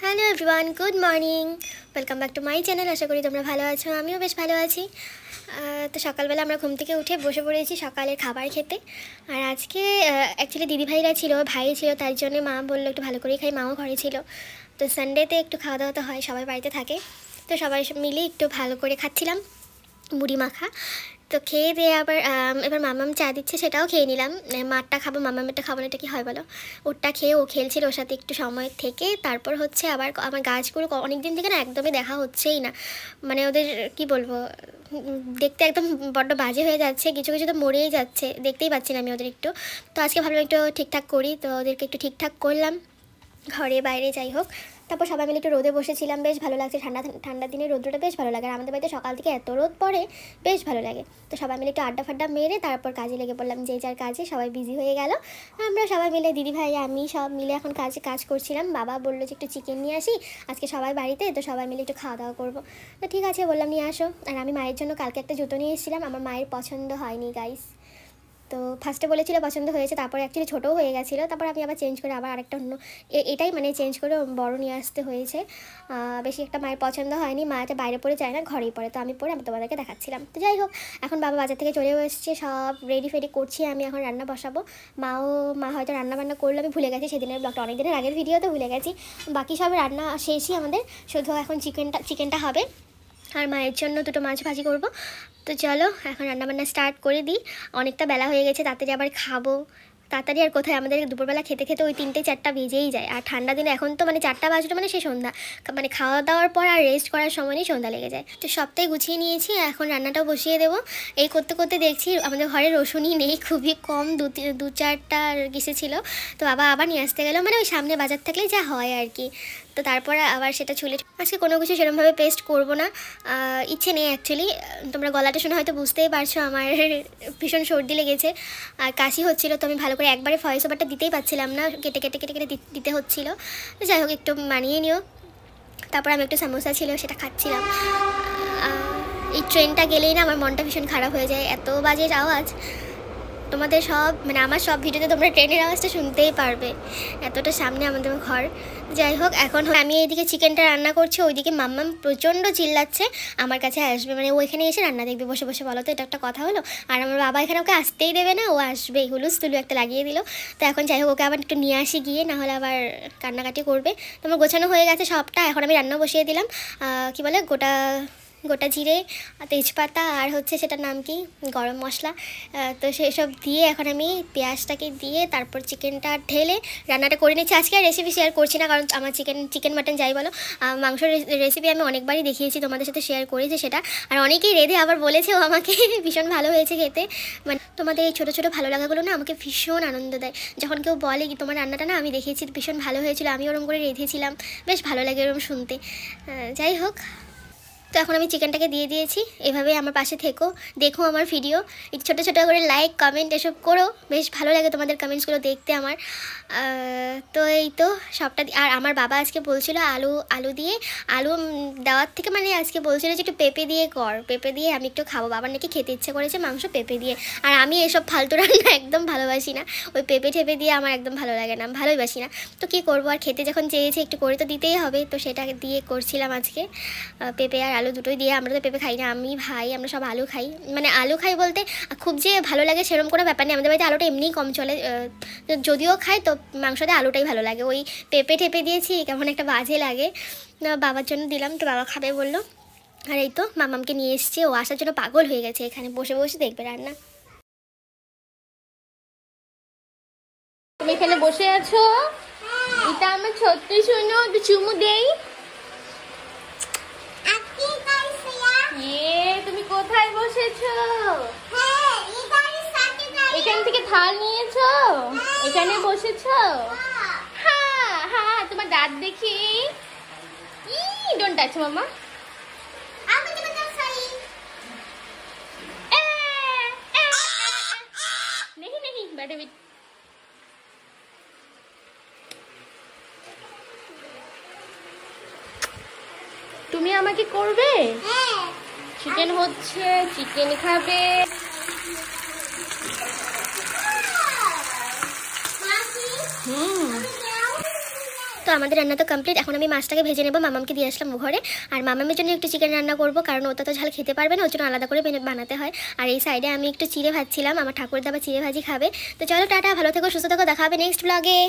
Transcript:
Hello everyone, good morning, welcome back to my channel. আশা করি তোমরা ভালো আছো, আমিও বেশ ভালো আছি। তো সকালবেলা আমরা ঘুম থেকে উঠে বসে পড়েছি সকালের খাবার খেতে। আর আজকে অ্যাকচুয়ালি দিদিভাইরা ছিল, ভাই ছিল, তার জন্য মা বললো একটু ভালো করেই খাই, মাও ঘরে ছিল। তো সানডেতে একটু খাওয়া দাওয়া তো হয়, সবাই বাড়িতে থাকে, তো সবাই মিলে একটু ভালো করে খাচ্ছিলাম মুড়ি মাখা। তো খেয়ে দিয়ে আবার এবার মামাম চা দিচ্ছে, সেটাও খেয়ে নিলাম। মারটা খাবো, মামামেরটা খাবো না, এটা কি হয় বলো। ওরটা খেয়ে ও খেলছিল, ওর সাথে একটু সময় থেকে তারপর হচ্ছে আবার আমার গাছগুলো অনেক দিন থেকে না একদমই দেখা হচ্ছেই না, মানে ওদের কি বলবো, দেখতে একদম বড্ড বাজে হয়ে যাচ্ছে, কিছু কিছু তো মরেই যাচ্ছে, দেখতেই পাচ্ছি না আমি ওদের একটু। তো আজকে ভাবলাম একটু ঠিকঠাক করি, তো ওদেরকে একটু ঠিকঠাক করলাম ঘরে বাইরে যাই হোক। তারপর সবাই মিলে একটু রোদে বসেছিলাম, বেশ ভালো লাগছে, ঠান্ডা দিনে রোদ্রটা বেশ ভালো লাগে। আর আমাদের বাড়িতে সকাল থেকে এত রোদ পড়ে, বেশ ভালো লাগে। তো সবাই মিলে একটু আড্ডা ফাড্ডা মেরে তারপর কাজে লেগে পড়লাম, যে যার কাজে সবাই বিজি হয়ে গেল। আমরা সবাই মিলে দিদিভাই আমি সব মিলে এখন কাজ করছিলাম। বাবা বললো যে একটু চিকেন নিয়ে আসি, আজকে সবাই বাড়িতে, তো সবাই মিলে একটু খাওয়া দাওয়া করবো। তো ঠিক আছে বললাম নিয়ে আসো। আর আমি মায়ের জন্য কালকে একটা জুতো নিয়ে এসেছিলাম, আমার মায়ের পছন্দ হয়নি গাইস। তো ফার্স্টে বলেছিল পছন্দ হয়েছে, তারপরে অ্যাকচুয়ালি ছোটোও হয়ে গেছিলো, তারপর আমি আবার চেঞ্জ করে আবার আরেকটা অন্য এটাই মানে চেঞ্জ করে বড় নিয়ে আসতে হয়েছে। বেশি একটা মায়ের পছন্দ হয়নি, মা এটা বাইরে পরে যায় না, ঘরেই পরে, তো আমি পরে আমি তোমাদেরকে দেখাচ্ছিলাম। তো যাই হোক, এখন বাবা বাজার থেকে চলেও এসেছে, সব রেডি ফেডি করছি, আমি এখন রান্না বসাবো। মা হয়তো রান্না বান্না করলো, আমি ভুলে গেছি, সেদিনের ব্লগটা অনেক দিনের আগের ভিডিও, তো ভুলে গেছি। বাকি সব রান্না শেষই আমাদের, শুধু এখন চিকেনটা হবে, আর মায়ের জন্য দুটো মাছ ভাজি করবো। তো চলো এখন রান্নাবান্না স্টার্ট করে দিই, অনেকটা বেলা হয়ে গেছে, তাড়াতাড়ি আবার খাবো। তাড়াতাড়ি আর কোথায়, আমাদের দুপুরবেলা খেতে খেতে ওই 3-4টা বেজেই যায়। আর ঠান্ডা দিনে এখন তো মানে 4টা বাজলো মানে সে সন্ধ্যা, মানে খাওয়া দাওয়ার পর আর রেস্ট করার সময় নেই, সন্ধ্যা লেগে যায়। তো সবটাই গুছিয়ে নিয়েছি, এখন রান্নাটাও বসিয়ে দেবো। এই করতে করতে দেখছি আমাদের ঘরে রসুনই নেই, খুবই কম, 2-4টা গেছে ছিল। তো বাবা আবার নিয়ে আসতে গেলো, মানে ওই সামনে বাজার থাকলে যা হয় আর কি। তো তারপরে আবার সেটা ছুলে, আজকে কোনো কিছু সেরকমভাবে পেস্ট করবো না, ইচ্ছে নেই অ্যাকচুয়ালি। তোমরা গলাটা শুনে হয়তো বুঝতেই পারছো, আমার ভীষণ সর্দি লেগেছে আর কাশি হচ্ছিলো, তো আমি ভালো করে একবারে ভয়েস ওভারটা দিতেই পারছিলাম না, কেটে কেটে কেটে কেটে দিতে হচ্ছিলো। তো যাই হোক, একটু মানিয়ে নিও। তারপর আমি একটু সামোসা ছিল সেটা খাচ্ছিলাম। এই ট্রেনটা গেলেই না আমার মনটা ভীষণ খারাপ হয়ে যায়, এত বাজে আওয়াজ। তোমাদের সব মানে আমার সব ভিডিওতে তোমরা ট্রেনের আওয়াজটা শুনতেই পারবে, এতটা সামনে আমাদের ঘর। যাই হোক, এখন আমি এইদিকে চিকেনটা রান্না করছি, ওইদিকে মাম্মাম প্রচণ্ড চিল্লাচ্ছে আমার কাছে আসবে, মানে ও এখানে এসে রান্না দেখবে বসে বসে, বলো তো এটা একটা কথা হলো। আর আমার বাবা এখানে ওকে আসতেই দেবে না, ও আসবে, হুলুস্থুলু একটা লাগিয়ে দিল। তো এখন যাই হোক, ওকে আবার একটু নিয়ে আসি গিয়ে, নাহলে আবার কান্নাকাটি করবে। তোমার গোছানো হয়ে গেছে সবটা, এখন আমি রান্না বসিয়ে দিলাম। কি বলে, গোটা জিরে, তেজপাতা, আর হচ্ছে সেটার নাম কি, গরম মশলা। তো সেসব দিয়ে এখন আমি পেঁয়াজটাকে দিয়ে তারপর চিকেনটা ঢেলে রান্নাটা করে নিচ্ছি। আজকে আর রেসিপি শেয়ার করছি না, কারণ আমার চিকেন মাটন যাই বলো, মাংসের রেসিপি আমি অনেকবারই দেখিয়েছি, তোমাদের সাথে শেয়ার করেছি সেটা। আর অনেকেই রেঁধে আবার বলেছেও আমাকে ভীষণ ভালো হয়েছে খেতে। মানে তোমাদের এই ছোটো ছোটো ভালো লাগাগুলো না আমাকে ভীষণ আনন্দ দেয়, যখন কেউ বলে কি তোমার রান্নাটা না আমি দেখেছি ভীষণ ভালো হয়েছিল, আমি ওরকম করে রেঁধেছিলাম, বেশ ভালো লাগে ওরকম শুনতে। যাই হোক, তো এখন আমি চিকেনটাকে দিয়ে দিয়েছি। এভাবে আমার পাশে থেকো, দেখো আমার ভিডিও, একটু ছোটো ছোটো করে লাইক কমেন্ট এসব করো, বেশ ভালো লাগে তোমাদের কমেন্টসগুলো দেখতে আমার। তো এই তো সবটা। আর আমার বাবা আজকে বলছিল আলু দিয়ে, আলু দেওয়ার থেকে মানে আজকে বলছিল যে একটু পেঁপে দিয়ে কর, পেঁপে দিয়ে আমি একটু খাবো, বাবার নাকি খেতে ইচ্ছে করেছে মাংস পেঁপে দিয়ে। আর আমি এসব ফালতু রান্না একদম ভালোবাসি না, ওই পেঁপে ঠেপে দিয়ে আমার একদম ভালো লাগে না, ভালোবাসি না। তো কী করবো, আর খেতে যখন চেয়েছে একটু করে তো দিতেই হবে, তো সেটা দিয়ে করছিলাম আজকে। পেঁপে আর আলু দুটোই দিয়ে, আমরা তো পেঁপে খাই না, আমি ভাই আমরা সব আলু খাই, মানে আলু খাই বলতে খুব যে ভালো লাগে সেরকম কোনো ব্যাপার নেই, আমাদের বাড়িতে আলুটা এমনিই কম চলে, যদিও খাই তো মাংসতে আলুটাই ভালো লাগে। ওই পেঁপে ঠেপে দিয়েছি কেমন একটা বাজে লাগে, বাবার জন্য দিলাম, তো বাবা খাবে বললো। আর এই তো মামামকে নিয়ে এসছে, ও আসার জন্য পাগল হয়ে গেছে, এখানে বসে বসে দেখবে রান্না। তুমি এখানে বসে আছো, এটা আমার ছোট্ট শুনো, একটু চুমু দেই। তুমি কোথায় বসেছো? এখান থেকে থাল নিয়েছো, এখানে বসেছো? হ্যাঁ হ্যাঁ, তোমার দাঁত দেখি। ডোন্ট টাচ মামা। नहीं बैठे भी। তুমি আমাকে করবে? চিকেন হচ্ছে, চিকেন খাবে। তো আমাদের রান্না তো কমপ্লিট। এখন আমি মাছটাকে ভেজে নেবো, মামামকে দিয়ে আসলাম ঘরে। আর মামামের জন্য একটু চিকেন রান্না করবো, কারণ ওটা তো ঝাল খেতে পারবে না, ওর জন্য আলাদা করে বানাতে হয়। আর এই সাইডে আমি একটু চিড়ে ভাজছিলাম, আমার ঠাকুরদা আবার চিড়ে ভাজি খাবে। তো চলো টাটা, ভালো থেকো, সুস্থ থেকো, দেখা হবে নেক্সট ব্লগে।